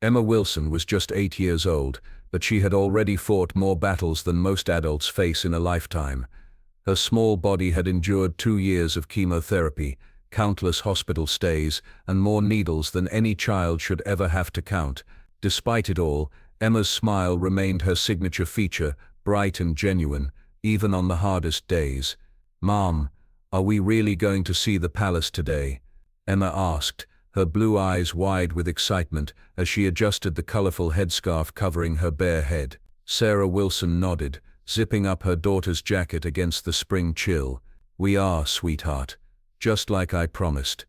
Emma Wilson was just 8 years old, but she had already fought more battles than most adults face in a lifetime. Her small body had endured 2 years of chemotherapy, countless hospital stays, and more needles than any child should ever have to count. Despite it all, Emma's smile remained her signature feature, bright and genuine, even on the hardest days. "Mom, are we really going to see the palace today?" Emma asked, her blue eyes wide with excitement as she adjusted the colorful headscarf covering her bare head. Sarah Wilson nodded, zipping up her daughter's jacket against the spring chill. "We are, sweetheart. Just like I promised."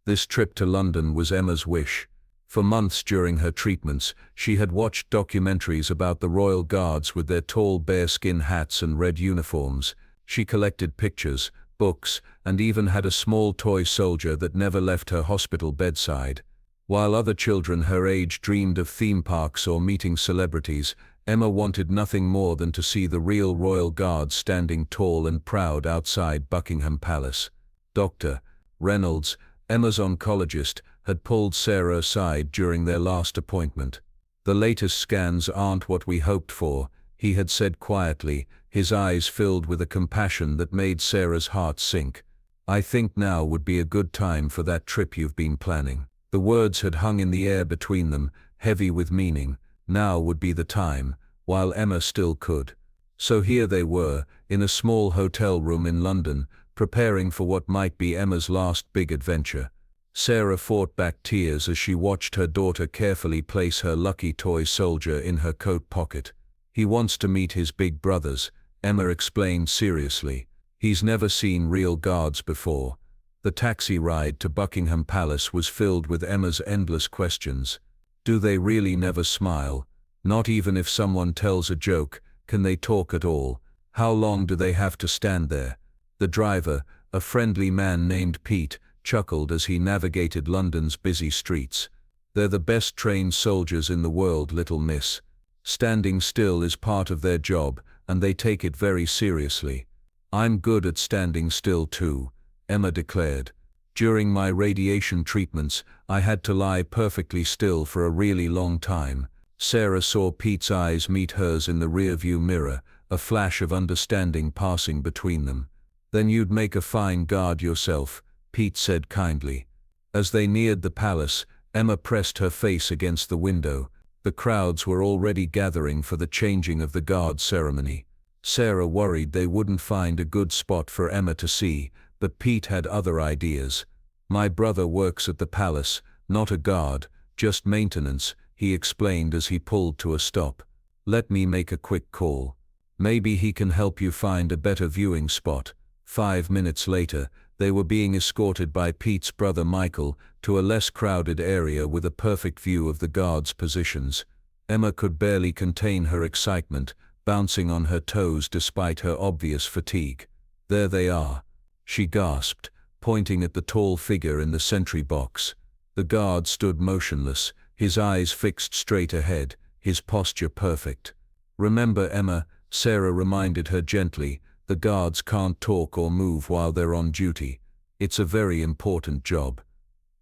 This trip to London was Emma's wish. For months during her treatments, she had watched documentaries about the royal guards with their tall bearskin hats and red uniforms. She collected pictures, books, and even had a small toy soldier that never left her hospital bedside. While other children her age dreamed of theme parks or meeting celebrities, Emma wanted nothing more than to see the real royal guards standing tall and proud outside Buckingham Palace. Dr. Reynolds, Emma's oncologist, had pulled Sarah aside during their last appointment. "The latest scans aren't what we hoped for," he had said quietly, his eyes filled with a compassion that made Sarah's heart sink. "I think now would be a good time for that trip you've been planning." The words had hung in the air between them, heavy with meaning. Now would be the time, while Emma still could. So here they were, in a small hotel room in London, preparing for what might be Emma's last big adventure. Sarah fought back tears as she watched her daughter carefully place her lucky toy soldier in her coat pocket. "He wants to meet his big brothers," Emma explained seriously. "He's never seen real guards before." The taxi ride to Buckingham Palace was filled with Emma's endless questions. Do they really never smile? Not even if someone tells a joke, can they talk at all? How long do they have to stand there? The driver, a friendly man named Pete, chuckled as he navigated London's busy streets. "They're the best trained soldiers in the world, little miss. Standing still is part of their job, and they take it very seriously." "I'm good at standing still too," Emma declared. "During my radiation treatments, I had to lie perfectly still for a really long time." Sarah saw Pete's eyes meet hers in the rearview mirror, a flash of understanding passing between them. "Then you'd make a fine guard yourself," Pete said kindly. As they neared the palace, Emma pressed her face against the window. The crowds were already gathering for the changing of the guard ceremony. Sarah worried they wouldn't find a good spot for Emma to see, but Pete had other ideas. "My brother works at the palace, not a guard, just maintenance," he explained as he pulled to a stop. "Let me make a quick call. Maybe he can help you find a better viewing spot." 5 minutes later, they were being escorted by Pete's brother Michael to a less crowded area with a perfect view of the guards' positions. Emma could barely contain her excitement, bouncing on her toes despite her obvious fatigue. "There they are," she gasped, pointing at the tall figure in the sentry box. The guard stood motionless, his eyes fixed straight ahead, his posture perfect. "Remember, Emma," Sarah reminded her gently, "the guards can't talk or move while they're on duty. It's a very important job."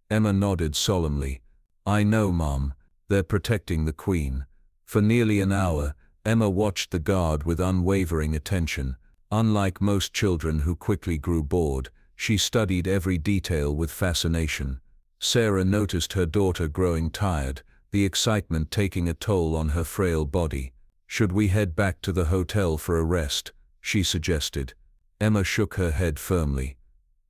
Emma nodded solemnly. "I know, Mom. They're protecting the Queen." For nearly an hour, Emma watched the guard with unwavering attention. Unlike most children who quickly grew bored, she studied every detail with fascination. Sarah noticed her daughter growing tired, the excitement taking a toll on her frail body. "Should we head back to the hotel for a rest?" she suggested. Emma shook her head firmly.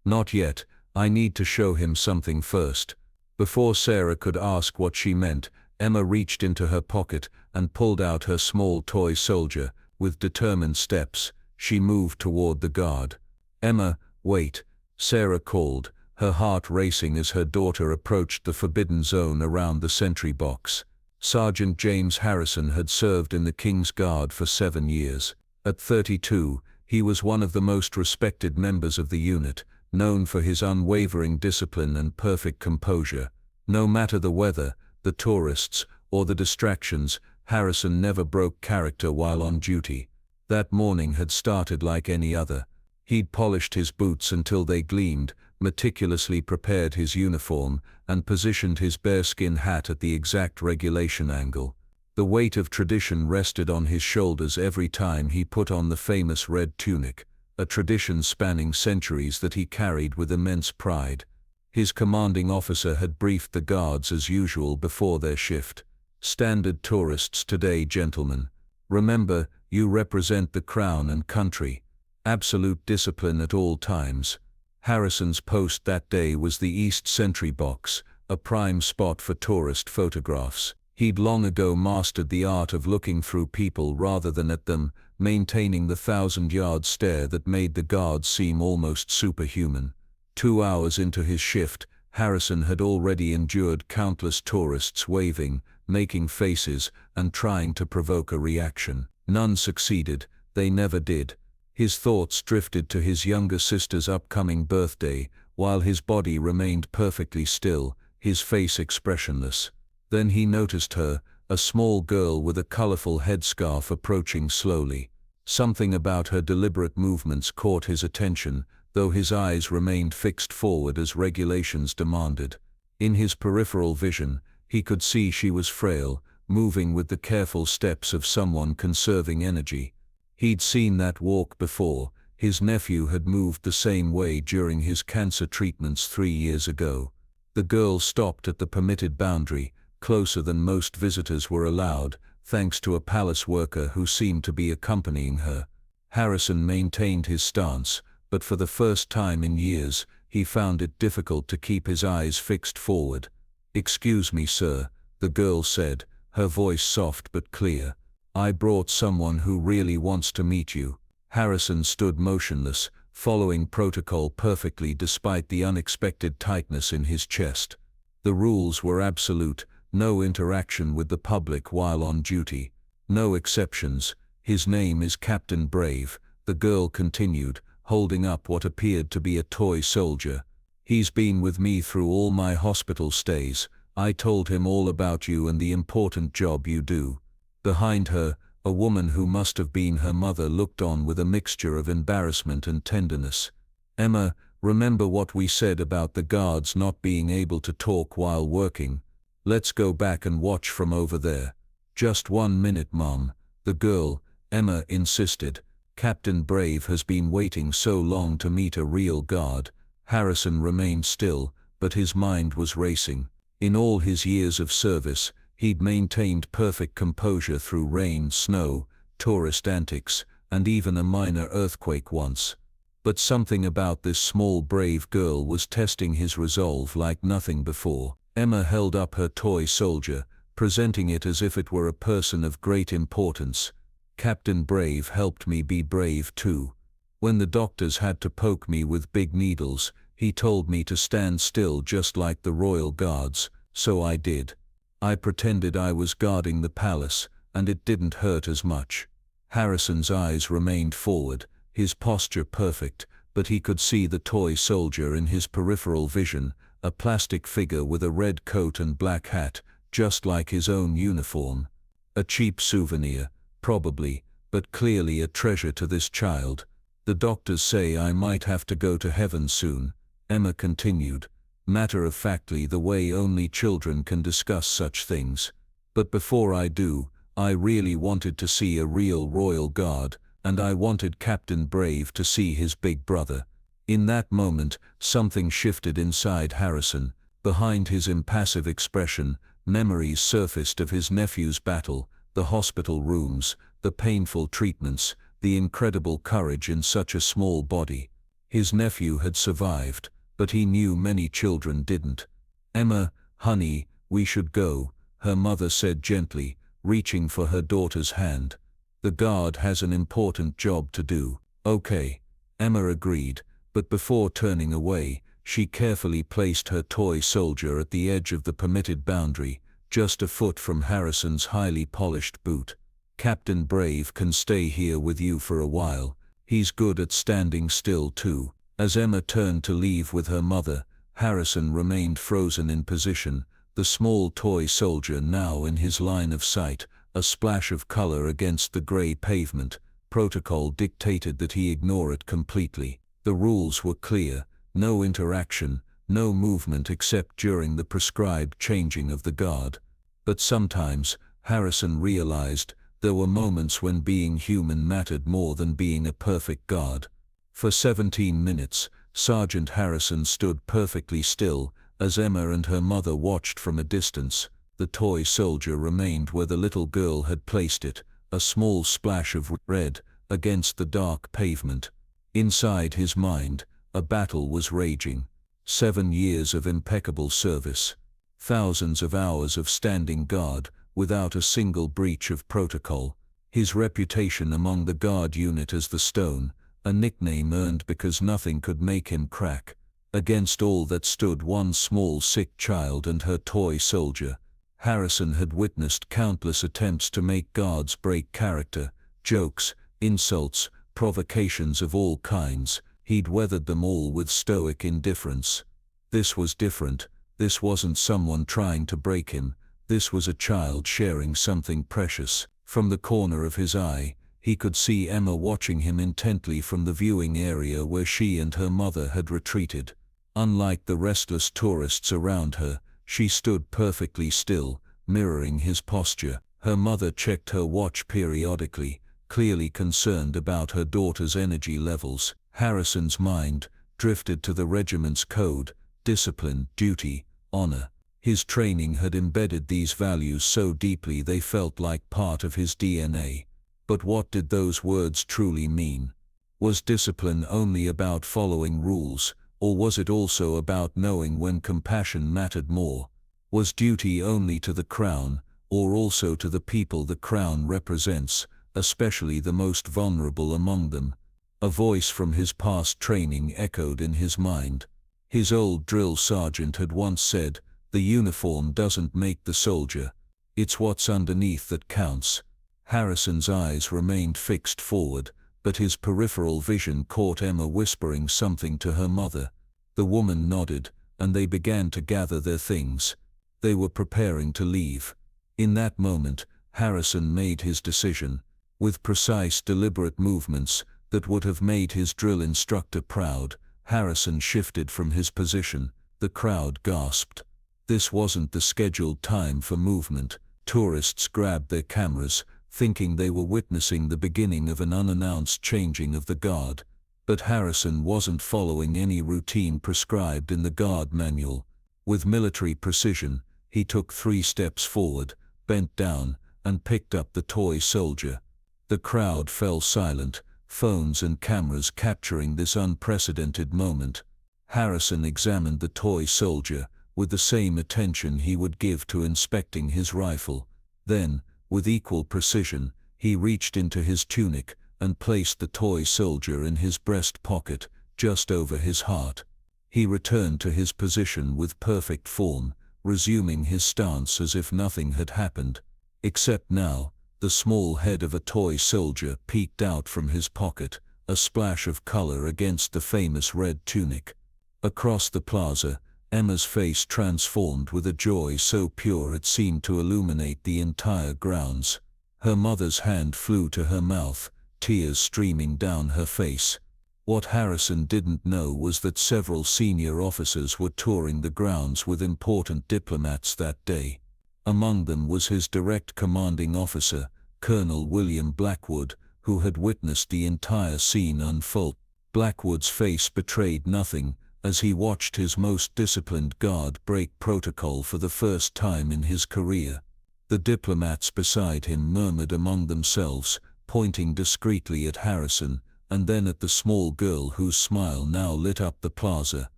"Not yet, I need to show him something first." Before Sarah could ask what she meant, Emma reached into her pocket and pulled out her small toy soldier. With determined steps, she moved toward the guard. "Emma, wait," Sarah called, her heart racing as her daughter approached the forbidden zone around the sentry box. Sergeant James Harrison had served in the King's Guard for 7 years. At 32, he was one of the most respected members of the unit, known for his unwavering discipline and perfect composure. No matter the weather, the tourists, or the distractions, Harrison never broke character while on duty. That morning had started like any other. He'd polished his boots until they gleamed, meticulously prepared his uniform, and positioned his bearskin hat at the exact regulation angle. The weight of tradition rested on his shoulders every time he put on the famous red tunic, a tradition spanning centuries that he carried with immense pride. His commanding officer had briefed the guards as usual before their shift. "Standard tourists today, gentlemen. Remember, you represent the crown and country. Absolute discipline at all times." Harrison's post that day was the East Sentry Box, a prime spot for tourist photographs. He'd long ago mastered the art of looking through people rather than at them, maintaining the 1,000-yard stare that made the guards seem almost superhuman. 2 hours into his shift, Harrison had already endured countless tourists waving, making faces, and trying to provoke a reaction. None succeeded, they never did. His thoughts drifted to his younger sister's upcoming birthday, while his body remained perfectly still, his face expressionless. Then he noticed her, a small girl with a colorful headscarf approaching slowly. Something about her deliberate movements caught his attention, though his eyes remained fixed forward as regulations demanded. In his peripheral vision, he could see she was frail, moving with the careful steps of someone conserving energy. He'd seen that walk before. His nephew had moved the same way during his cancer treatments 3 years ago. The girl stopped at the permitted boundary, closer than most visitors were allowed, thanks to a palace worker who seemed to be accompanying her. Harrison maintained his stance, but for the first time in years, he found it difficult to keep his eyes fixed forward. "Excuse me, sir," the girl said, her voice soft but clear. "I brought someone who really wants to meet you." Harrison stood motionless, following protocol perfectly despite the unexpected tightness in his chest. The rules were absolute: no interaction with the public while on duty. No exceptions. "His name is Captain Brave," the girl continued, holding up what appeared to be a toy soldier. "He's been with me through all my hospital stays. I told him all about you and the important job you do." Behind her, a woman who must have been her mother looked on with a mixture of embarrassment and tenderness. "Emma, remember what we said about the guards not being able to talk while working? Let's go back and watch from over there." "Just 1 minute, Mom," the girl, Emma, insisted. "Captain Brave has been waiting so long to meet a real guard." Harrison remained still, but his mind was racing. In all his years of service, he'd maintained perfect composure through rain, snow, tourist antics, and even a minor earthquake once. But something about this small brave girl was testing his resolve like nothing before. Emma held up her toy soldier, presenting it as if it were a person of great importance. "Captain Brave helped me be brave too. When the doctors had to poke me with big needles, he told me to stand still just like the royal guards, so I did. I pretended I was guarding the palace, and it didn't hurt as much." Harrison's eyes remained forward, his posture perfect, but he could see the toy soldier in his peripheral vision, a plastic figure with a red coat and black hat, just like his own uniform. A cheap souvenir, probably, but clearly a treasure to this child. "The doctors say I might have to go to heaven soon," Emma continued, matter-of-factly the way only children can discuss such things. "But before I do, I really wanted to see a real royal guard, and I wanted Captain Brave to see his big brother." In that moment, something shifted inside Harrison. Behind his impassive expression, memories surfaced of his nephew's battle, the hospital rooms, the painful treatments, the incredible courage in such a small body. His nephew had survived, but he knew many children didn't. "Emma, honey, we should go," her mother said gently, reaching for her daughter's hand. "The guard has an important job to do." "Okay," Emma agreed, but before turning away, she carefully placed her toy soldier at the edge of the permitted boundary, just a foot from Harrison's highly polished boot. "Captain Brave can stay here with you for a while. He's good at standing still too." As Emma turned to leave with her mother, Harrison remained frozen in position, the small toy soldier now in his line of sight, a splash of color against the gray pavement. Protocol dictated that he ignore it completely. The rules were clear: No interaction, no movement except during the prescribed changing of the guard. But sometimes, Harrison realized, there were moments when being human mattered more than being a perfect guard. For 17 minutes, Sergeant Harrison stood perfectly still, as Emma and her mother watched from a distance. The toy soldier remained where the little girl had placed it, a small splash of red against the dark pavement. Inside his mind, a battle was raging. 7 years of impeccable service. Thousands of hours of standing guard, without a single breach of protocol. His reputation among the guard unit as the Stone, a nickname earned because nothing could make him crack. Against all that stood one small sick child and her toy soldier. Harrison had witnessed countless attempts to make guards break character, jokes, insults, provocations of all kinds. He'd weathered them all with stoic indifference. This was different. This wasn't someone trying to break him. This was a child sharing something precious. From the corner of his eye, he could see Emma watching him intently from the viewing area where she and her mother had retreated. Unlike the restless tourists around her, she stood perfectly still, mirroring his posture. Her mother checked her watch periodically, clearly concerned about her daughter's energy levels. Harrison's mind drifted to the regiment's code, discipline, duty, honor. His training had embedded these values so deeply they felt like part of his DNA. But what did those words truly mean? Was discipline only about following rules, or was it also about knowing when compassion mattered more? Was duty only to the Crown, or also to the people the Crown represents, especially the most vulnerable among them? A voice from his past training echoed in his mind. His old drill sergeant had once said, "The uniform doesn't make the soldier. It's what's underneath that counts." Harrison's eyes remained fixed forward, but his peripheral vision caught Emma whispering something to her mother. The woman nodded, and they began to gather their things. They were preparing to leave. In that moment, Harrison made his decision. With precise, deliberate movements that would have made his drill instructor proud, Harrison shifted from his position. The crowd gasped. This wasn't the scheduled time for movement. Tourists grabbed their cameras, thinking they were witnessing the beginning of an unannounced changing of the guard. But Harrison wasn't following any routine prescribed in the guard manual. With military precision, he took 3 steps forward, bent down, and picked up the toy soldier. The crowd fell silent, phones and cameras capturing this unprecedented moment. Harrison examined the toy soldier with the same attention he would give to inspecting his rifle. Then, with equal precision, he reached into his tunic and placed the toy soldier in his breast pocket, just over his heart. He returned to his position with perfect form, resuming his stance as if nothing had happened. Except now, the small head of a toy soldier peeked out from his pocket, a splash of color against the famous red tunic. Across the plaza, Emma's face transformed with a joy so pure it seemed to illuminate the entire grounds. Her mother's hand flew to her mouth, tears streaming down her face. What Harrison didn't know was that several senior officers were touring the grounds with important diplomats that day. Among them was his direct commanding officer, Colonel William Blackwood, who had witnessed the entire scene unfold. Blackwood's face betrayed nothing, as he watched his most disciplined guard break protocol for the first time in his career. The diplomats beside him murmured among themselves, pointing discreetly at Harrison, and then at the small girl whose smile now lit up the plaza.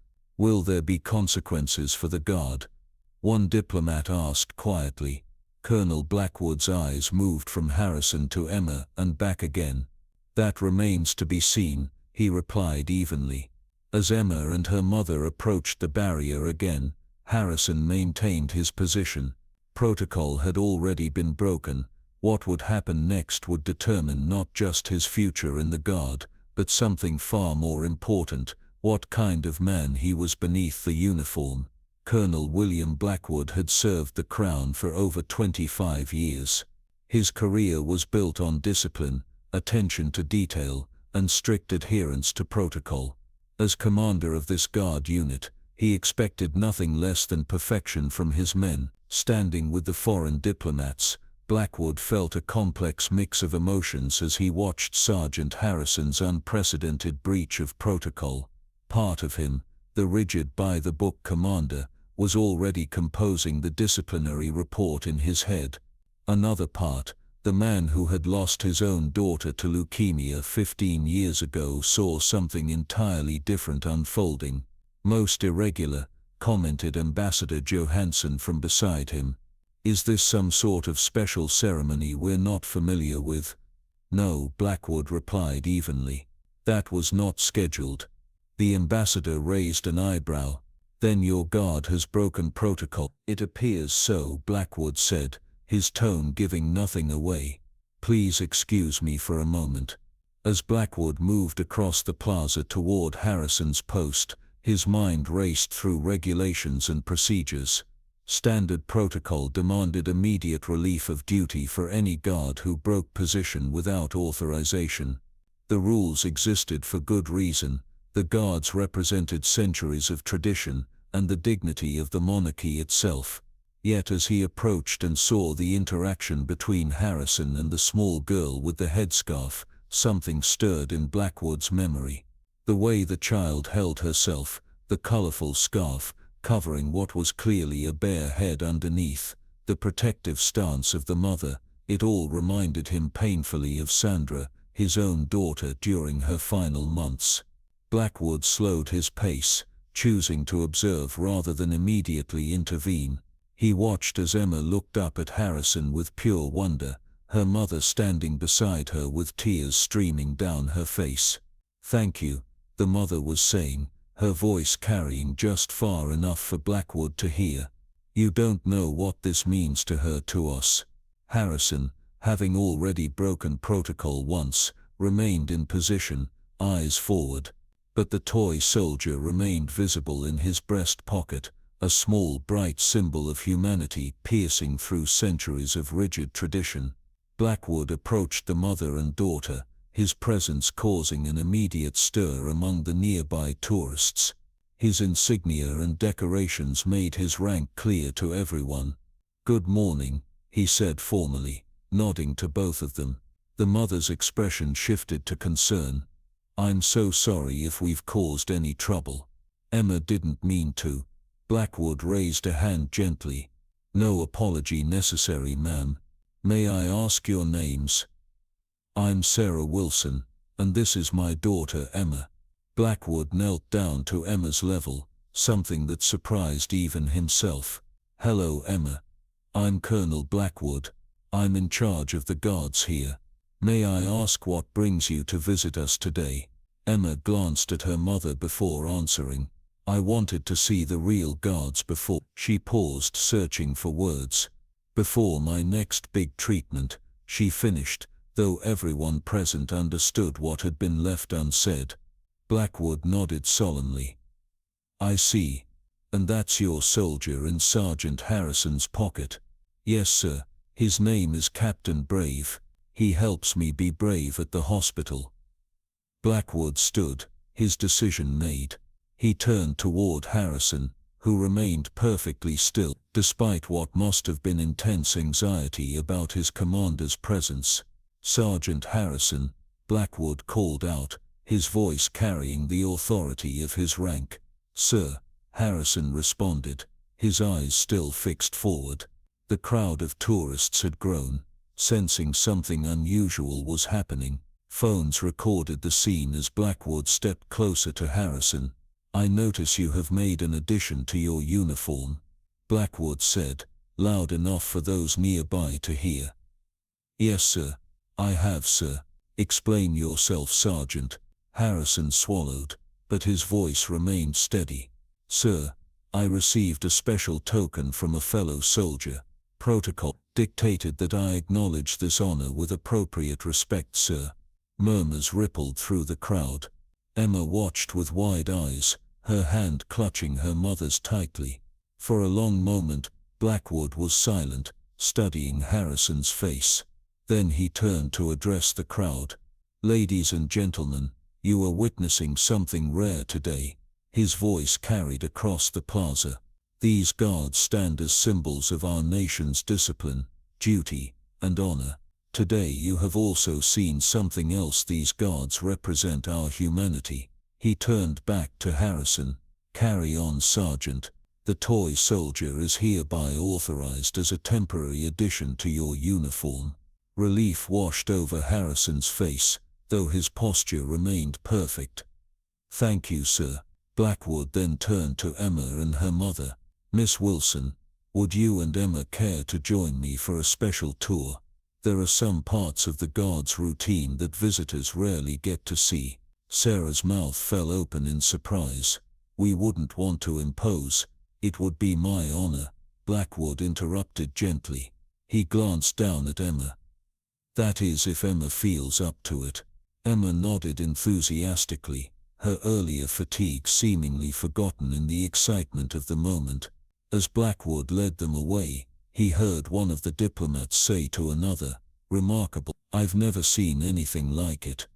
"Will there be consequences for the guard?" one diplomat asked quietly. Colonel Blackwood's eyes moved from Harrison to Emma and back again. "That remains to be seen," he replied evenly. As Emma and her mother approached the barrier again, Harrison maintained his position. Protocol had already been broken. What would happen next would determine not just his future in the guard, but something far more important, what kind of man he was beneath the uniform. Colonel William Blackwood had served the Crown for over 25 years. His career was built on discipline, attention to detail, and strict adherence to protocol. As commander of this guard unit, he expected nothing less than perfection from his men. Standing with the foreign diplomats, Blackwood felt a complex mix of emotions as he watched Sergeant Harrison's unprecedented breach of protocol. Part of him, the rigid by-the-book commander, was already composing the disciplinary report in his head. Another part, the man who had lost his own daughter to leukemia 15 years ago, saw something entirely different unfolding. "Most irregular," commented Ambassador Johansson from beside him. "Is this some sort of special ceremony we're not familiar with?" "No," Blackwood replied evenly. "That was not scheduled." The ambassador raised an eyebrow. "Then your guard has broken protocol." "It appears so," Blackwood said, his tone giving nothing away. "Please excuse me for a moment." As Blackwood moved across the plaza toward Harrison's post, his mind raced through regulations and procedures. Standard protocol demanded immediate relief of duty for any guard who broke position without authorization. The rules existed for good reason. The guards represented centuries of tradition and the dignity of the monarchy itself. Yet as he approached and saw the interaction between Harrison and the small girl with the headscarf, something stirred in Blackwood's memory. The way the child held herself, the colorful scarf, covering what was clearly a bare head underneath, the protective stance of the mother, it all reminded him painfully of Sandra, his own daughter during her final months. Blackwood slowed his pace, choosing to observe rather than immediately intervene. He watched as Emma looked up at Harrison with pure wonder, her mother standing beside her with tears streaming down her face. "Thank you," the mother was saying, her voice carrying just far enough for Blackwood to hear. "You don't know what this means to her, to us." Harrison, having already broken protocol once, remained in position, eyes forward. But the toy soldier remained visible in his breast pocket, a small bright symbol of humanity piercing through centuries of rigid tradition. Blackwood approached the mother and daughter, his presence causing an immediate stir among the nearby tourists. His insignia and decorations made his rank clear to everyone. "Good morning," he said formally, nodding to both of them. The mother's expression shifted to concern. "I'm so sorry if we've caused any trouble." "Emma didn't mean to." Blackwood raised a hand gently. "No apology necessary, ma'am. May I ask your names?" "I'm Sarah Wilson, and this is my daughter Emma." Blackwood knelt down to Emma's level, something that surprised even himself. "Hello, Emma. I'm Colonel Blackwood. I'm in charge of the guards here. May I ask what brings you to visit us today?" Emma glanced at her mother before answering. "I wanted to see the real guards before." She paused, searching for words. "Before my next big treatment," she finished, though everyone present understood what had been left unsaid. Blackwood nodded solemnly. "I see. And that's your soldier in Sergeant Harrison's pocket?" "Yes, sir. His name is Captain Brave. He helps me be brave at the hospital." Blackwood stood, his decision made. He turned toward Harrison, who remained perfectly still, despite what must have been intense anxiety about his commander's presence. "Sergeant Harrison," Blackwood called out, his voice carrying the authority of his rank. "Sir," Harrison responded, his eyes still fixed forward. The crowd of tourists had grown, sensing something unusual was happening. Phones recorded the scene as Blackwood stepped closer to Harrison. "I notice you have made an addition to your uniform," Blackwood said, loud enough for those nearby to hear. "Yes, sir. I have, sir." "Explain yourself, Sergeant." Harrison swallowed, but his voice remained steady. "Sir, I received a special token from a fellow soldier. Protocol dictated that I acknowledge this honor with appropriate respect, sir." Murmurs rippled through the crowd. Emma watched with wide eyes, her hand clutching her mother's tightly. For a long moment, Blackwood was silent, studying Harrison's face. Then he turned to address the crowd. "Ladies and gentlemen, You are witnessing something rare today. His voice carried across the plaza. These guards stand as symbols of our nation's discipline, duty, and honor. Today you have also seen something else. These guards represent our humanity. He turned back to Harrison. Carry on, Sergeant. The toy soldier is hereby authorized as a temporary addition to your uniform. Relief washed over Harrison's face, though his posture remained perfect. Thank you, sir. Blackwood then turned to Emma and her mother. Miss Wilson, would you and Emma care to join me for a special tour? There are some parts of the guard's routine that visitors rarely get to see. Sarah's mouth fell open in surprise. We wouldn't want to impose. It would be my honor, Blackwood interrupted gently. He glanced down at Emma. That is, if Emma feels up to it. Emma nodded enthusiastically, her earlier fatigue seemingly forgotten in the excitement of the moment. As Blackwood led them away, he heard one of the diplomats say to another, "Remarkable. I've never seen anything like it."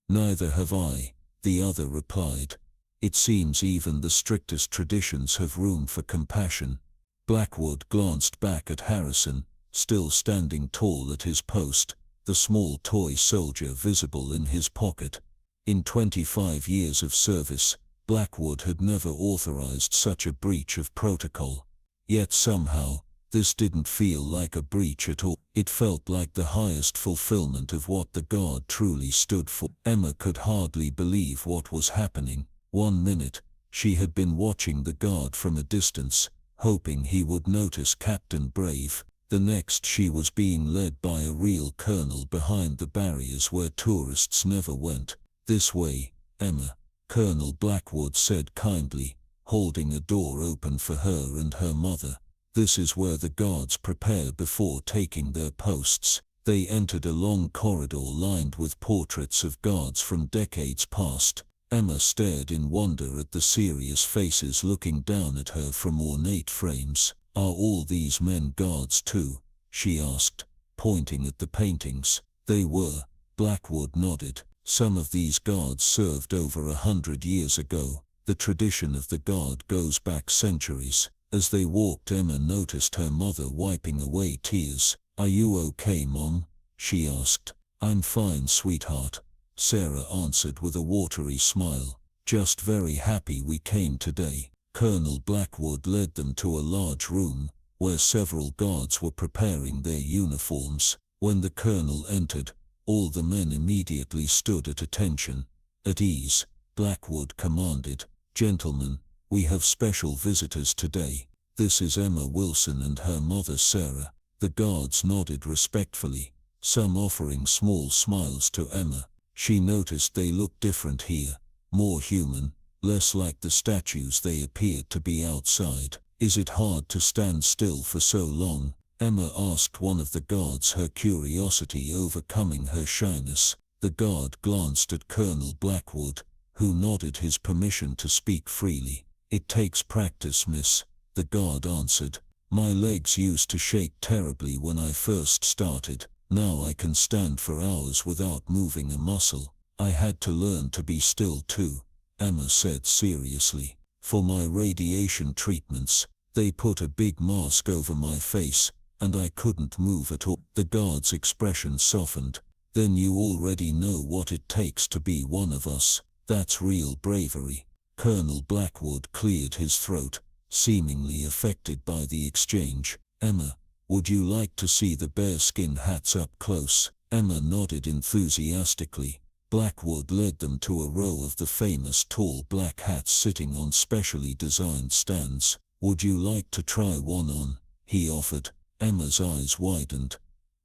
"Neither have I," the other replied. "It seems even the strictest traditions have room for compassion." Blackwood glanced back at Harrison, still standing tall at his post, the small toy soldier visible in his pocket. In 25 years of service, Blackwood had never authorized such a breach of protocol. Yet somehow, this didn't feel like a breach at all. It felt like the highest fulfillment of what the guard truly stood for. Emma could hardly believe what was happening. 1 minute, she had been watching the guard from a distance, hoping he would notice Captain Brave. The next, she was being led by a real colonel behind the barriers where tourists never went. "This way, Emma," Colonel Blackwood said kindly, holding a door open for her and her mother. "This is where the guards prepare before taking their posts." They entered a long corridor lined with portraits of guards from decades past. Emma stared in wonder at the serious faces looking down at her from ornate frames. "Are all these men guards too?" she asked, pointing at the paintings. "They were," Blackwood nodded. "Some of these guards served over 100 years ago. The tradition of the guard goes back centuries." As they walked, Emma noticed her mother wiping away tears. "Are you okay, Mom?" she asked. "I'm fine, sweetheart," Sarah answered with a watery smile. "Just very happy we came today." Colonel Blackwood led them to a large room, where several guards were preparing their uniforms. When the colonel entered, all the men immediately stood at attention. "At ease," Blackwood commanded. "Gentlemen, we have special visitors today. This is Emma Wilson and her mother Sarah." The guards nodded respectfully, some offering small smiles to Emma. She noticed they looked different here, more human, less like the statues they appeared to be outside. "Is it hard to stand still for so long?" Emma asked one of the guards, her curiosity overcoming her shyness. The guard glanced at Colonel Blackwood, who nodded his permission to speak freely. "It takes practice, miss," the guard answered. "My legs used to shake terribly when I first started. Now I can stand for hours without moving a muscle. I had to learn to be still too," Emma said seriously. "For my radiation treatments, they put a big mask over my face, and I couldn't move at all." The guard's expression softened. "Then you already know what it takes to be one of us. That's real bravery." Colonel Blackwood cleared his throat, seemingly affected by the exchange. "Emma, would you like to see the bearskin hats up close?" Emma nodded enthusiastically. Blackwood led them to a row of the famous tall black hats sitting on specially designed stands. "Would you like to try one on?" he offered. Emma's eyes widened.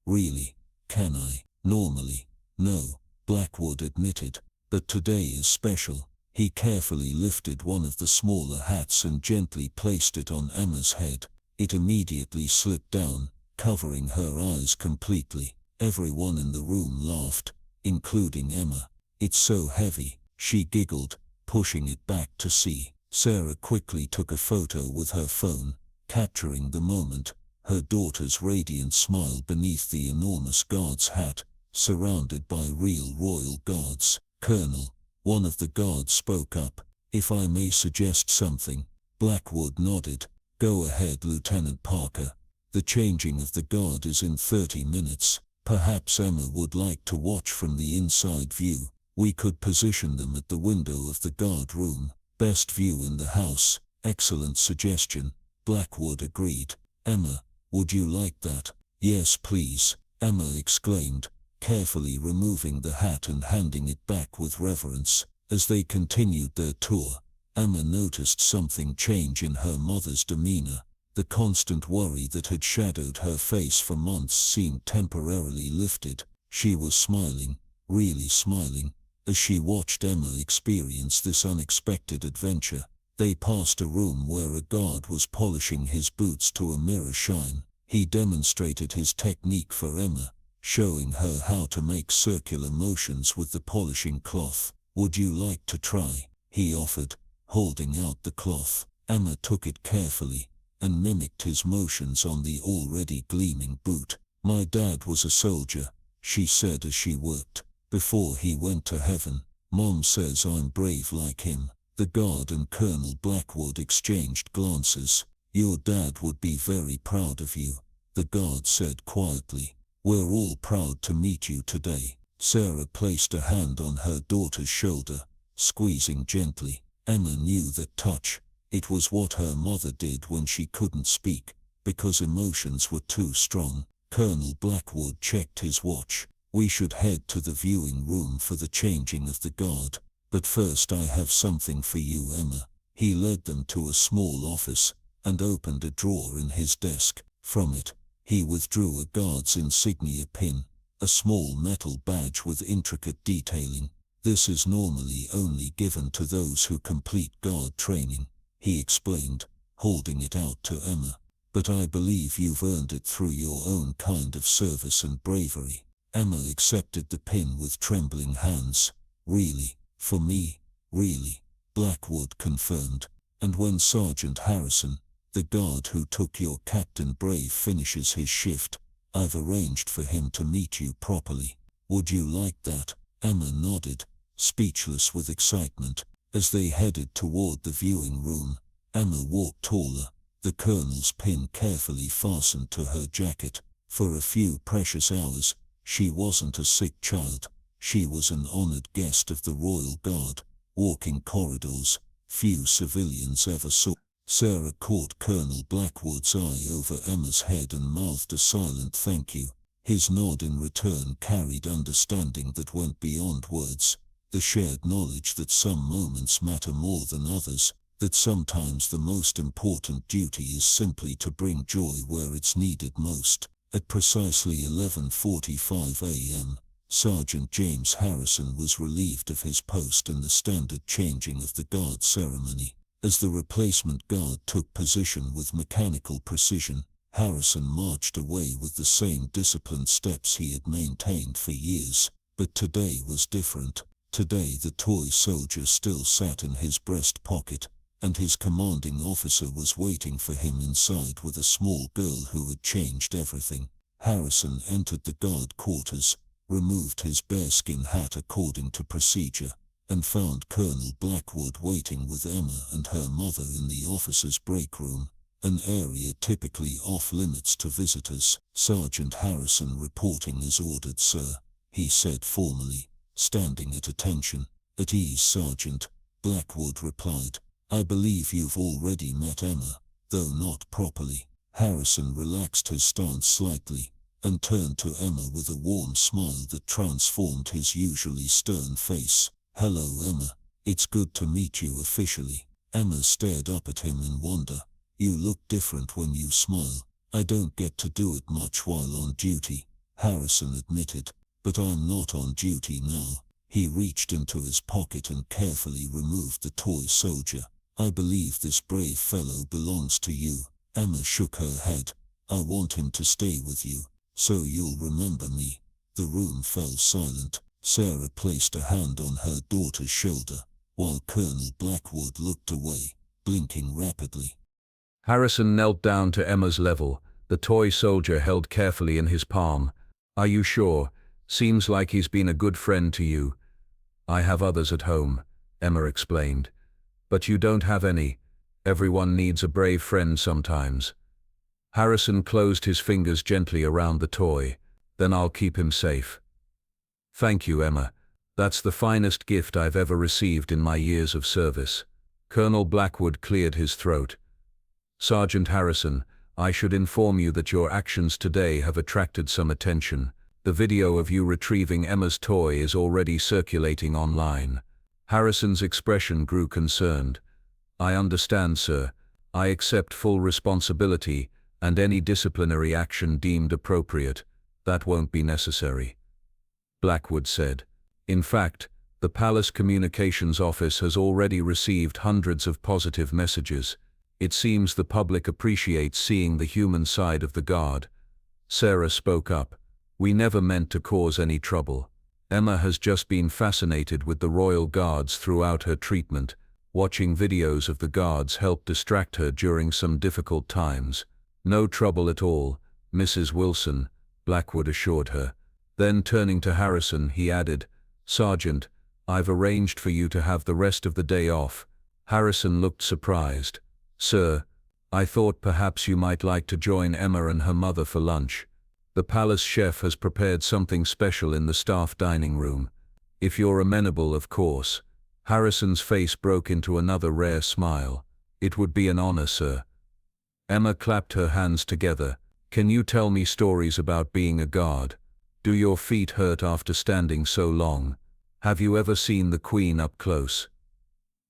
"Really? Can I?" "Normally, no," Blackwood admitted. "But today is special." He carefully lifted one of the smaller hats and gently placed it on Emma's head. It immediately slipped down, covering her eyes completely. Everyone in the room laughed, including Emma. "It's so heavy," she giggled, pushing it back to see. Sarah quickly took a photo with her phone, capturing the moment, her daughter's radiant smile beneath the enormous guard's hat, surrounded by real royal guards. "Colonel, One of the guards spoke up. "If I may suggest something." Blackwood nodded. "Go ahead, Lieutenant Parker. The changing of the guard is in 30 minutes. Perhaps Emma would like to watch from the inside view. We could position them at the window of the guard room. Best view in the house." "Excellent suggestion," Blackwood agreed. "Emma, would you like that?" "Yes, please," Emma exclaimed, carefully removing the hat and handing it back with reverence. As they continued their tour, Emma noticed something change in her mother's demeanor. The constant worry that had shadowed her face for months seemed temporarily lifted. She was smiling, really smiling, as she watched Emma experience this unexpected adventure. They passed a room where a guard was polishing his boots to a mirror shine. He demonstrated his technique for Emma, showing her how to make circular motions with the polishing cloth. "Would you like to try?" he offered, holding out the cloth. Emma took it carefully and mimicked his motions on the already gleaming boot. "My dad was a soldier," she said as she worked, "before he went to heaven. Mom says I'm brave like him." The guard and Colonel Blackwood exchanged glances. "Your dad would be very proud of you," the guard said quietly. "We're all proud to meet you today." Sarah placed a hand on her daughter's shoulder, squeezing gently. Emma knew that touch. It was what her mother did when she couldn't speak, because emotions were too strong. Colonel Blackwood checked his watch. "We should head to the viewing room for the changing of the guard. But first I have something for you, Emma." He led them to a small office and opened a drawer in his desk. From it, he withdrew a guard's insignia pin, a small metal badge with intricate detailing. "This is normally only given to those who complete guard training," he explained, holding it out to Emma. "But I believe you've earned it through your own kind of service and bravery." Emma accepted the pin with trembling hands. "Really? For me? Really?" Blackwood confirmed. "And when Sergeant Harrison, the guard who took your Captain Brave, finishes his shift, I've arranged for him to meet you properly. Would you like that?" Emma nodded, speechless with excitement. As they headed toward the viewing room, Emma walked taller, the colonel's pin carefully fastened to her jacket. For a few precious hours, she wasn't a sick child. She was an honored guest of the Royal Guard, walking corridors few civilians ever saw. Sarah caught Colonel Blackwood's eye over Emma's head and mouthed a silent thank you. His nod in return carried understanding that went beyond words, the shared knowledge that some moments matter more than others, that sometimes the most important duty is simply to bring joy where it's needed most. At precisely 11:45 a.m., Sergeant James Harrison was relieved of his post in the standard changing of the guard ceremony. As the replacement guard took position with mechanical precision, Harrison marched away with the same disciplined steps he had maintained for years. But today was different. Today the toy soldier still sat in his breast pocket, and his commanding officer was waiting for him inside with a small girl who had changed everything. Harrison entered the guard quarters, removed his bearskin hat according to procedure, and found Colonel Blackwood waiting with Emma and her mother in the officers' break room, an area typically off-limits to visitors. "Sergeant Harrison reporting as ordered, sir," he said formally, standing at attention. "At ease, Sergeant," Blackwood replied. "I believe you've already met Emma, though not properly." Harrison relaxed his stance slightly, and turned to Emma with a warm smile that transformed his usually stern face. "Hello, Emma. It's good to meet you officially." Emma stared up at him in wonder. "You look different when you smile." "I don't get to do it much while on duty," Harrison admitted. "But I'm not on duty now." He reached into his pocket and carefully removed the toy soldier. "I believe this brave fellow belongs to you." Emma shook her head. "I want him to stay with you, so you'll remember me." The room fell silent. Sarah placed a hand on her daughter's shoulder, while Colonel Blackwood looked away, blinking rapidly. Harrison knelt down to Emma's level, the toy soldier held carefully in his palm. "Are you sure? Seems like he's been a good friend to you." I have others at home, Emma explained. But you don't have any. Everyone needs a brave friend sometimes. Harrison closed his fingers gently around the toy. Then I'll keep him safe. Thank you, Emma. That's the finest gift I've ever received in my years of service. Colonel Blackwood cleared his throat. Sergeant Harrison, I should inform you that your actions today have attracted some attention. The video of you retrieving Emma's toy is already circulating online. Harrison's expression grew concerned. I understand, sir. I accept full responsibility, and any disciplinary action deemed appropriate. That won't be necessary. Blackwood said. In fact, the Palace Communications Office has already received hundreds of positive messages. It seems the public appreciates seeing the human side of the Guard. Sarah spoke up. We never meant to cause any trouble. Emma has just been fascinated with the Royal Guards throughout her treatment. Watching videos of the Guards helped distract her during some difficult times. No trouble at all, Mrs. Wilson, Blackwood assured her. Then turning to Harrison, he added, Sergeant, I've arranged for you to have the rest of the day off. Harrison looked surprised. Sir, I thought perhaps you might like to join Emma and her mother for lunch. The palace chef has prepared something special in the staff dining room. If you're amenable, of course. Harrison's face broke into another rare smile. It would be an honor, sir. Emma clapped her hands together. Can you tell me stories about being a guard? Do your feet hurt after standing so long? Have you ever seen the Queen up close?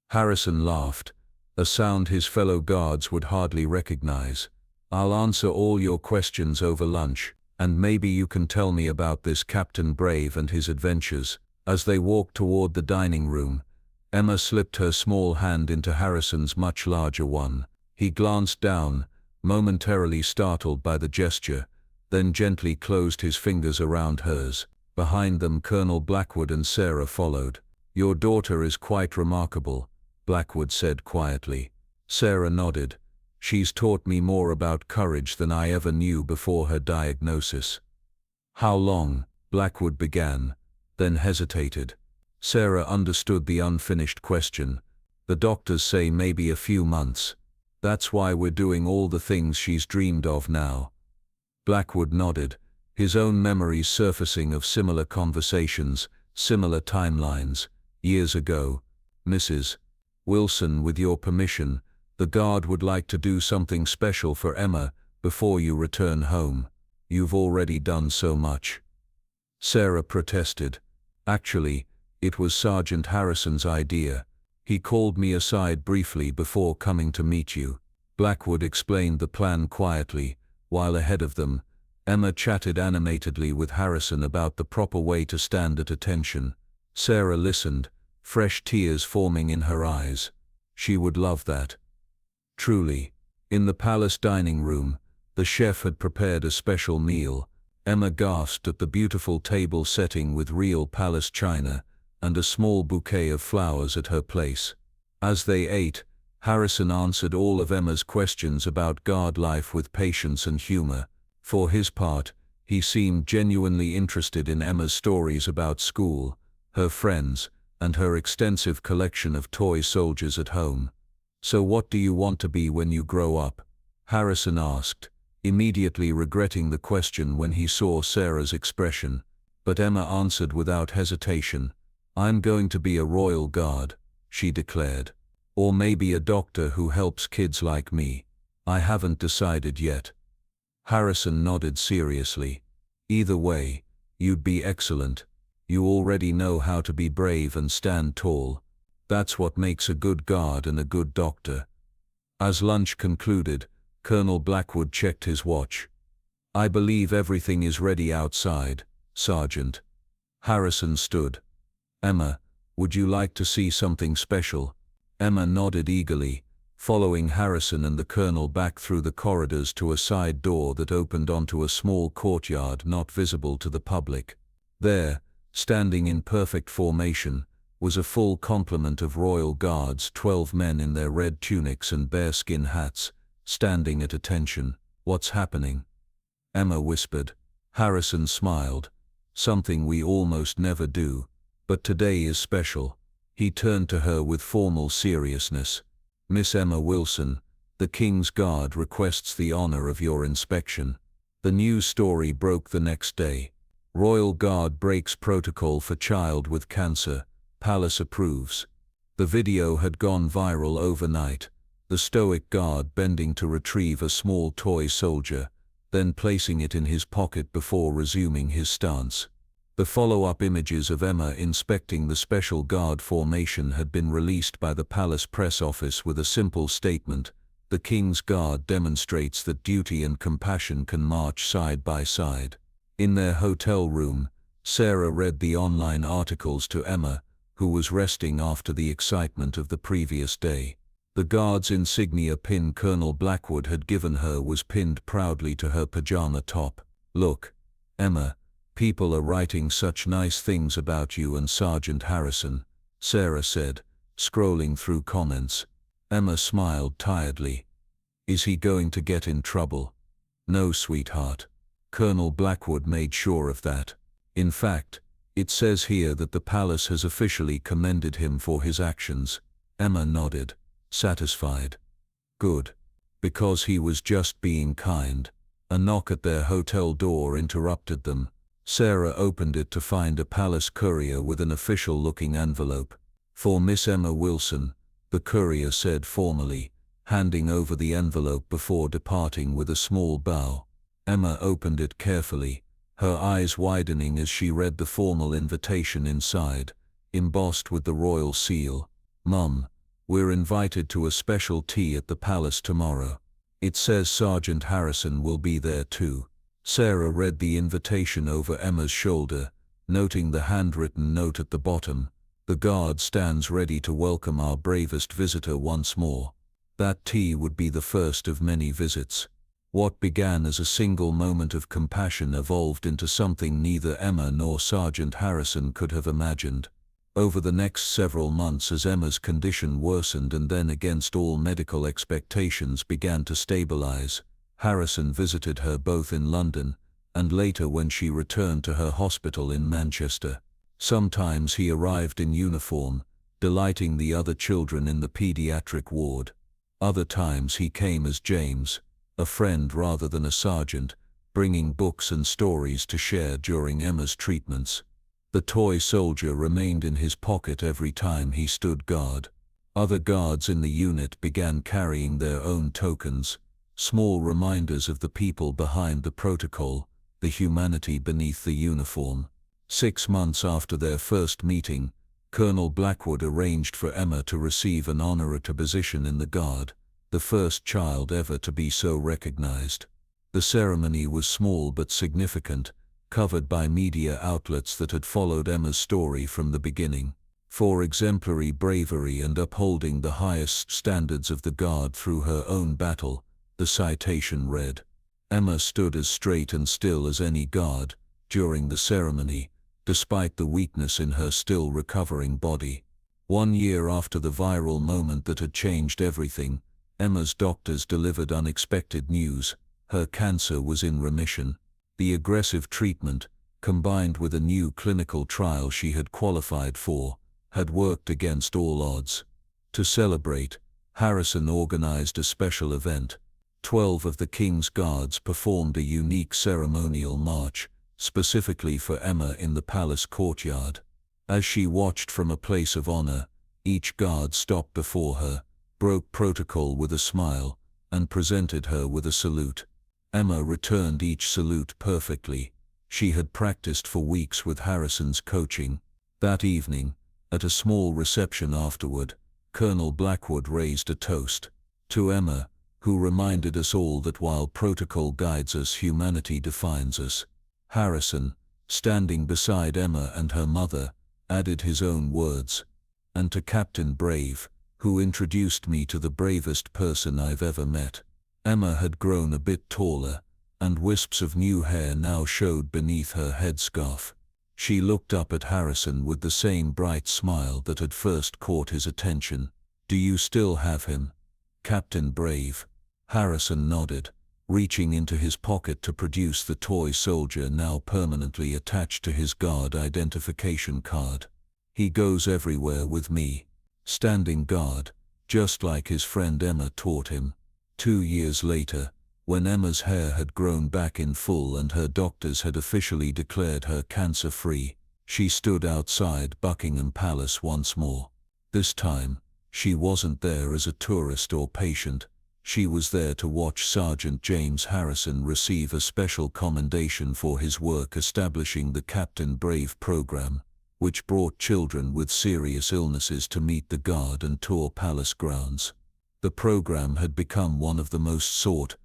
Harrison laughed, a sound his fellow guards would hardly recognize. I'll answer all your questions over lunch, and maybe you can tell me about this Captain Brave and his adventures. As they walked toward the dining room, Emma slipped her small hand into Harrison's much larger one. He glanced down, momentarily startled by the gesture, then gently closed his fingers around hers. Behind them, Colonel Blackwood and Sarah followed. Your daughter is quite remarkable, Blackwood said quietly. Sarah nodded. She's taught me more about courage than I ever knew before her diagnosis. How long? Blackwood began, then hesitated. Sarah understood the unfinished question. The doctors say maybe a few months. That's why we're doing all the things she's dreamed of now. Blackwood nodded, his own memories surfacing of similar conversations, similar timelines. Years ago. Mrs. Wilson, with your permission, the Guard would like to do something special for Emma before you return home. You've already done so much. Sarah protested. Actually, it was Sergeant Harrison's idea. He called me aside briefly before coming to meet you. Blackwood explained the plan quietly, while ahead of them, Emma chatted animatedly with Harrison about the proper way to stand at attention. Sarah listened, fresh tears forming in her eyes. She would love that. Truly. In the palace dining room, the chef had prepared a special meal. Emma gasped at the beautiful table setting with real palace china, and a small bouquet of flowers at her place. As they ate, Harrison answered all of Emma's questions about Guard life with patience and humor. For his part, he seemed genuinely interested in Emma's stories about school, her friends, and her extensive collection of toy soldiers at home. So what do you want to be when you grow up? Harrison asked, immediately regretting the question when he saw Sarah's expression. But Emma answered without hesitation. I'm going to be a Royal Guard, she declared. Or maybe a doctor who helps kids like me. I haven't decided yet. Harrison nodded seriously. Either way, you'd be excellent. You already know how to be brave and stand tall. That's what makes a good guard and a good doctor. As lunch concluded, Colonel Blackwood checked his watch. I believe everything is ready outside, Sergeant. Harrison stood. Emma, would you like to see something special? Emma nodded eagerly, following Harrison and the Colonel back through the corridors to a side door that opened onto a small courtyard not visible to the public. There, standing in perfect formation, was a full complement of Royal Guards, 12 men in their red tunics and bearskin hats, standing at attention. What's happening? Emma whispered. Harrison smiled. Something we almost never do. But today is special. He turned to her with formal seriousness. Miss Emma Wilson, the King's Guard requests the honor of your inspection. The news story broke the next day. Royal Guard breaks protocol for child with cancer. Palace approves. The video had gone viral overnight. The stoic guard bending to retrieve a small toy soldier, then placing it in his pocket before resuming his stance. The follow-up images of Emma inspecting the special guard formation had been released by the palace press office with a simple statement: the King's Guard demonstrates that duty and compassion can march side by side. In their hotel room, Sarah read the online articles to Emma, who was resting after the excitement of the previous day. The Guard's insignia pin Colonel Blackwood had given her was pinned proudly to her pajama top. "Look, Emma, people are writing such nice things about you and Sergeant Harrison," Sarah said, scrolling through comments. Emma smiled tiredly. "Is he going to get in trouble?" "No, sweetheart. Colonel Blackwood made sure of that. In fact, it says here that the palace has officially commended him for his actions." Emma nodded, satisfied. "Good. Because he was just being kind." A knock at their hotel door interrupted them. Sarah opened it to find a palace courier with an official-looking envelope. "For Miss Emma Wilson," the courier said formally, handing over the envelope before departing with a small bow. Emma opened it carefully, her eyes widening as she read the formal invitation inside, embossed with the royal seal. "Mum, we're invited to a special tea at the palace tomorrow. It says Sergeant Harrison will be there too." Sarah read the invitation over Emma's shoulder, noting the handwritten note at the bottom: "The Guard stands ready to welcome our bravest visitor once more." That tea would be the first of many visits. What began as a single moment of compassion evolved into something neither Emma nor Sergeant Harrison could have imagined. Over the next several months, as Emma's condition worsened and then, against all medical expectations, began to stabilize, Harrison visited her both in London and later when she returned to her hospital in Manchester. Sometimes he arrived in uniform, delighting the other children in the pediatric ward. Other times he came as James, a friend rather than a sergeant, bringing books and stories to share during Emma's treatments. The toy soldier remained in his pocket every time he stood guard. Other guards in the unit began carrying their own tokens, small reminders of the people behind the protocol, the humanity beneath the uniform. 6 months after their first meeting, Colonel Blackwood arranged for Emma to receive an honorary position in the Guard, the first child ever to be so recognized. The ceremony was small but significant, covered by media outlets that had followed Emma's story from the beginning. For exemplary bravery and upholding the highest standards of the Guard through her own battle, the citation read. Emma stood as straight and still as any guard during the ceremony, despite the weakness in her still recovering body. 1 year after the viral moment that had changed everything, Emma's doctors delivered unexpected news: her cancer was in remission. The aggressive treatment, combined with a new clinical trial she had qualified for, had worked against all odds. To celebrate, Harrison organized a special event. 12 of the King's Guards performed a unique ceremonial march, specifically for Emma in the palace courtyard. As she watched from a place of honor, each guard stopped before her, broke protocol with a smile, and presented her with a salute. Emma returned each salute perfectly. She had practiced for weeks with Harrison's coaching. That evening, at a small reception afterward, Colonel Blackwood raised a toast to Emma, who reminded us all that while protocol guides us, humanity defines us. Harrison, standing beside Emma and her mother, added his own words. "And to Captain Brave, who introduced me to the bravest person I've ever met." Emma had grown a bit taller, and wisps of new hair now showed beneath her headscarf. She looked up at Harrison with the same bright smile that had first caught his attention. "Do you still have him, Captain Brave?" Harrison nodded, reaching into his pocket to produce the toy soldier now permanently attached to his guard identification card. He goes everywhere with me, standing guard, just like his friend Emma taught him. 2 years later, when Emma's hair had grown back in full and her doctors had officially declared her cancer-free, she stood outside Buckingham Palace once more. This time, she wasn't there as a tourist or patient. She was there to watch Sergeant James Harrison receive a special commendation for his work establishing the Captain Brave program, which brought children with serious illnesses to meet the guard and tour palace grounds. The program had become one of the most sought